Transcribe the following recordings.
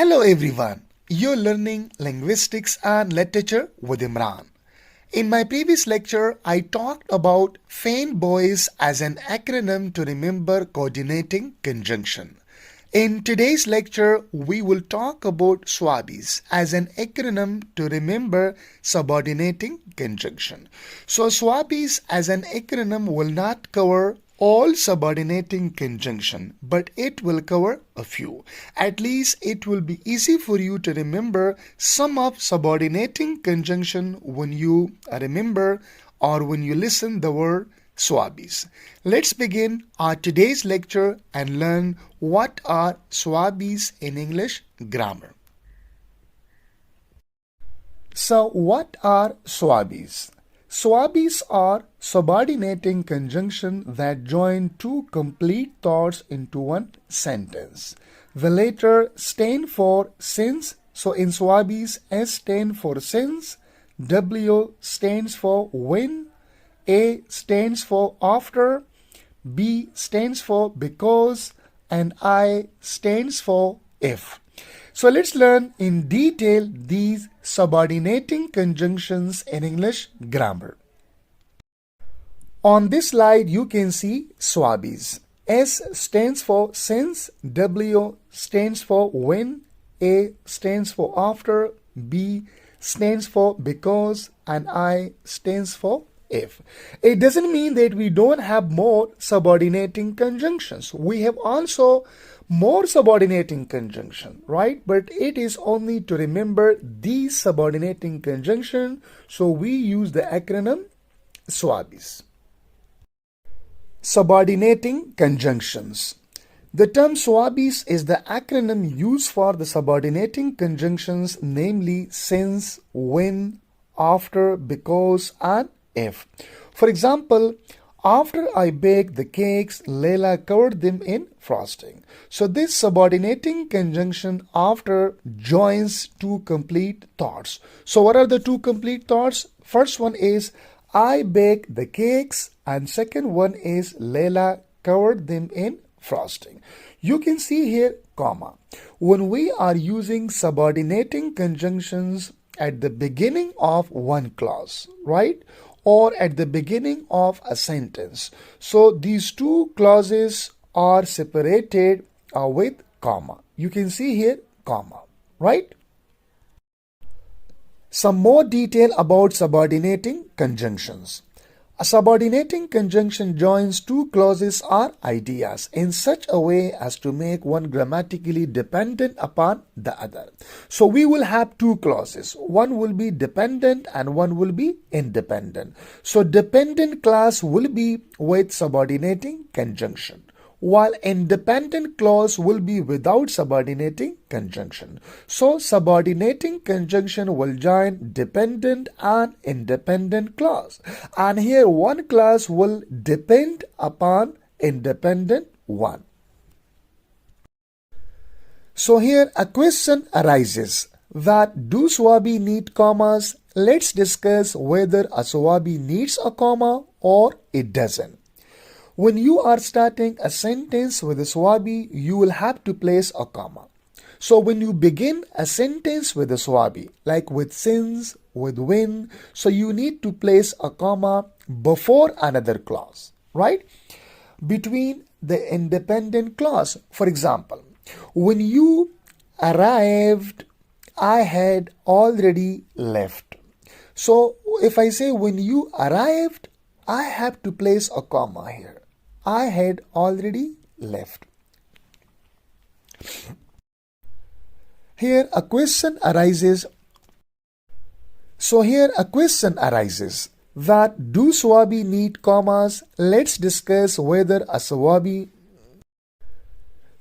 Hello everyone, you're learning linguistics and literature with Imran. In my previous lecture, I talked about fanboys as an acronym to remember coordinating conjunction. In today's lecture, we will talk about SWABIs as an acronym to remember subordinating conjunction. So SWABIs as an acronym will not cover all subordinating conjunction, but it will cover a few. At least it will be easy for you to remember some of subordinating conjunction when you remember or when you listen the word SWABIs. Let's begin our today's lecture and learn what are SWABIs in English grammar. So what are SWABIs? SWABIs are subordinating conjunction that join two complete thoughts into one sentence. The letter stand for since. So in SWABIs, S stands for since, W stands for when, A stands for after, B stands for because, and I stands for if. So let's learn in detail these subordinating conjunctions in English grammar. On this slide, you can see SWABIs. S stands for since, W stands for when, A stands for after, B stands for because, and I stands for if. It doesn't mean that we don't have more subordinating conjunctions. We have also more subordinating conjunction, right? But it is only to remember these subordinating conjunction, so we use the acronym SWABIs. Subordinating conjunctions. The term SWABIs is the acronym used for the subordinating conjunctions, namely since, when, after, because, and if. For example, after I baked the cakes, Leila covered them in frosting. So this subordinating conjunction after joins two complete thoughts. So what are the two complete thoughts? First one is I baked the cakes, and second one is Leila covered them in frosting. You can see here comma. When we are using subordinating conjunctions at the beginning of one clause, right? Or at the beginning of a sentence. So these two clauses are separated with comma. You can see here comma, right? Some more detail about subordinating conjunctions. A subordinating conjunction joins two clauses or ideas in such a way as to make one grammatically dependent upon the other. So we will have two clauses. One will be dependent and one will be independent. So dependent clause will be with subordinating conjunction, while independent clause will be without subordinating conjunction. So subordinating conjunction will join dependent and independent clause. And here one clause will depend upon independent one. So here a question arises that do SWABI need commas? Let's discuss whether a SWABI needs a comma or it doesn't. When you are starting a sentence with a SWABI, you will have to place a comma. So when you begin a sentence with a SWABI, like with since, with when, so you need to place a comma before another clause, right? Between the independent clause. For example, when you arrived, I had already left. So if I say when you arrived, I have to place a comma here. I had already left. Here a question arises. So here a question arises that do SWABI need commas? Let's discuss whether a SWABI.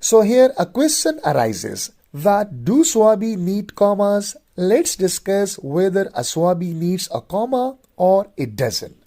So here a question arises that do SWABI need commas? Let's discuss whether a SWABI needs a comma or it doesn't.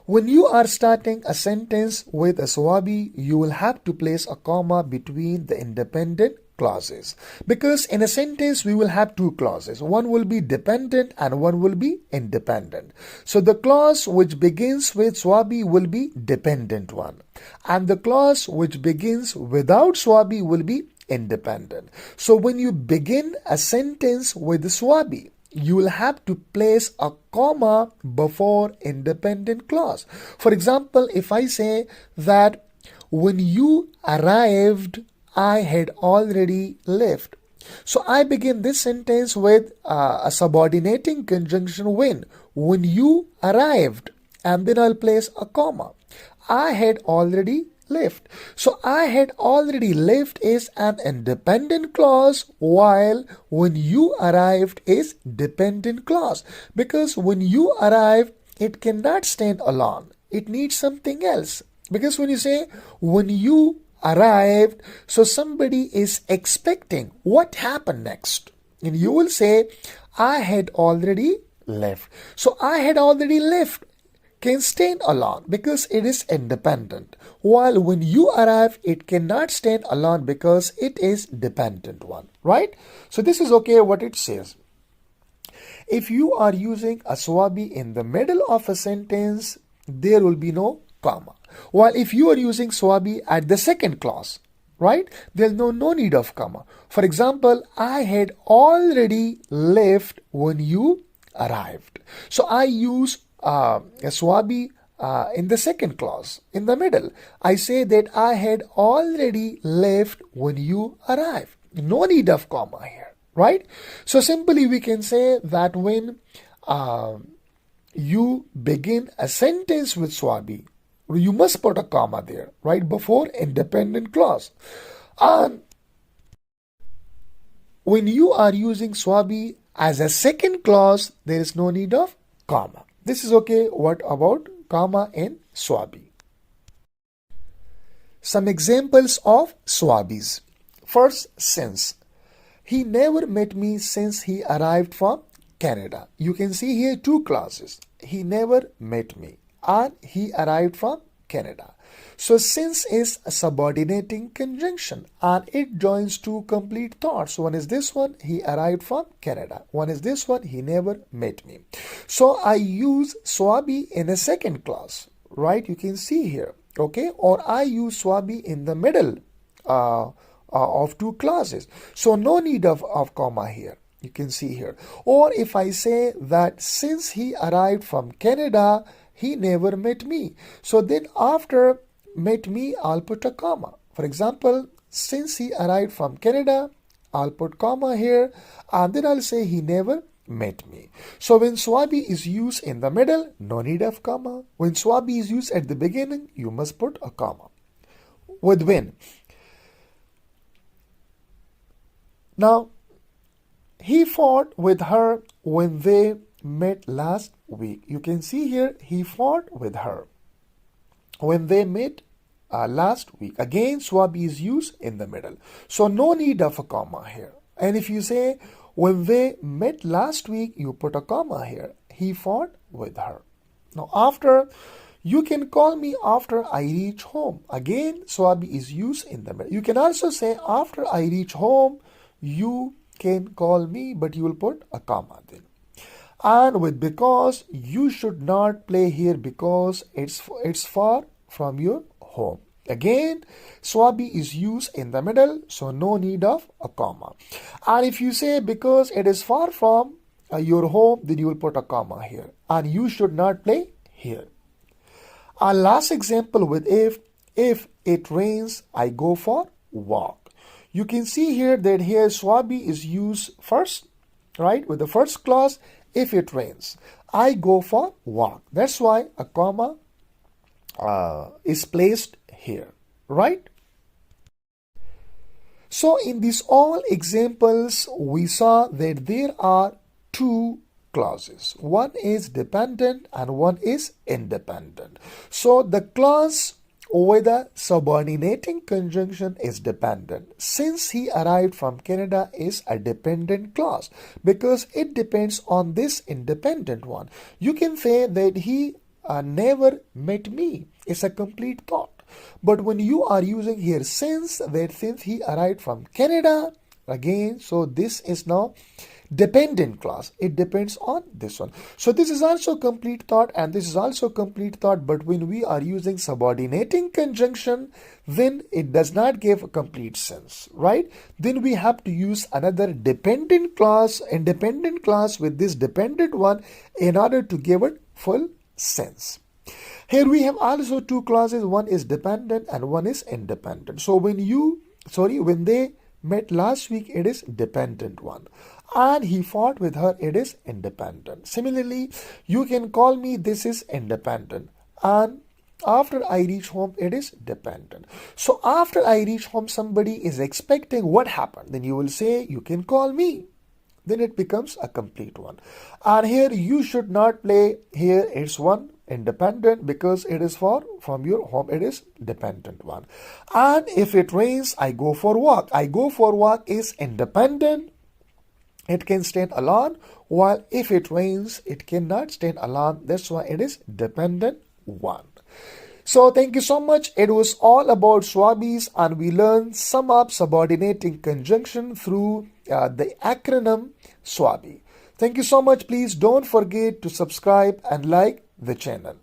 When you are starting a sentence with a SWABI, you will have to place a comma between the independent clauses. Because in a sentence, we will have two clauses. One will be dependent and one will be independent. So the clause which begins with SWABI will be dependent one. And the clause which begins without SWABI will be independent. So when you begin a sentence with the SWABI, you will have to place a comma before independent clause. For example, if I say that when you arrived, I had already left. So I begin this sentence with a subordinating conjunction when you arrived, and then I'll place a comma. I had already left. So I had already left is an independent clause, while when you arrived is dependent clause. Because when you arrive, it cannot stand alone. It needs something else. Because when you say when you arrived, so somebody is expecting what happened next. And you will say, I had already left. So I had already left can stand alone because it is independent. While when you arrive, it cannot stand alone because it is dependent one. Right? So this is okay what it says. If you are using a SWABI in the middle of a sentence, there will be no comma. While if you are using SWABI at the second clause, right, there's no need of comma. For example, I had already left when you arrived. So I use a SWABI in the second clause, in the middle. I say that I had already left when you arrived. No need of comma here, right? So simply we can say that when you begin a sentence with SWABI, you must put a comma there, right, before independent clause. And when you are using SWABI as a second clause, there is no need of comma. This is okay. What about comma in SWABI? Some examples of SWABIs. First, since. He never met me since he arrived from Canada. You can see here two clauses. He never met me and he arrived from Canada. So since is a subordinating conjunction and it joins two complete thoughts. One is this one, he arrived from Canada. One is this one, he never met me. So I use SWABI in a second clause, right? You can see here, okay? Or I use SWABI in the middle of two clauses. So no need of comma here. You can see here. Or if I say that since he arrived from Canada, he never met me. So then after met me, I'll put a comma. For example, since he arrived from Canada, I'll put comma here, and then I'll say he never met me. So when SWABI is used in the middle, no need of comma. When SWABI is used at the beginning, you must put a comma. With when. Now, he fought with her when they met last week. You can see here, he fought with her when they met last week. Again, SWABI is used in the middle. So no need of a comma here. And if you say when they met last week, you put a comma here. He fought with her. Now after, you can call me after I reach home. Again, SWABI is used in the middle. You can also say after I reach home, you can call me, but you will put a comma then. And with because, you should not play here because it's far from your home. Again, SWABI is used in the middle, so no need of a comma. And if you say because it is far from your home, then you will put a comma here. And you should not play here. Our last example with if it rains, I go for walk. You can see here that here SWABI is used first, right, with the first clause, if it rains. I go for walk. That's why a comma is placed here, right? So in these all examples, we saw that there are two clauses. One is dependent and one is independent. So the clause with a subordinating conjunction is dependent. Since he arrived from Canada is a dependent clause because it depends on this independent one. You can say that he never met me. It's a complete thought. But when you are using here since he arrived from Canada, again, so this is now dependent clause. It depends on this one. So this is also complete thought and this is also complete thought, but when we are using subordinating conjunction, then it does not give a complete sense, right? Then we have to use another dependent clause, independent clause with this dependent one in order to give it full sense. Here we have also two clauses, one is dependent and one is independent. So when they met last week, it is dependent one. And he fought with her, it is independent. Similarly, you can call me, this is independent. And after I reach home, it is dependent. So after I reach home, somebody is expecting what happened. Then you will say, you can call me. Then it becomes a complete one. And here you should not play, here it's one independent because it is from your home, it is dependent one. And if it rains, I go for walk. I go for walk is independent. It can stand alone, while if it rains, it cannot stand alone. That's why it is dependent one. So thank you so much. It was all about Swabbies and we learned sum up subordinating conjunction through the acronym SWABI. Thank you so much. Please don't forget to subscribe and like the channel.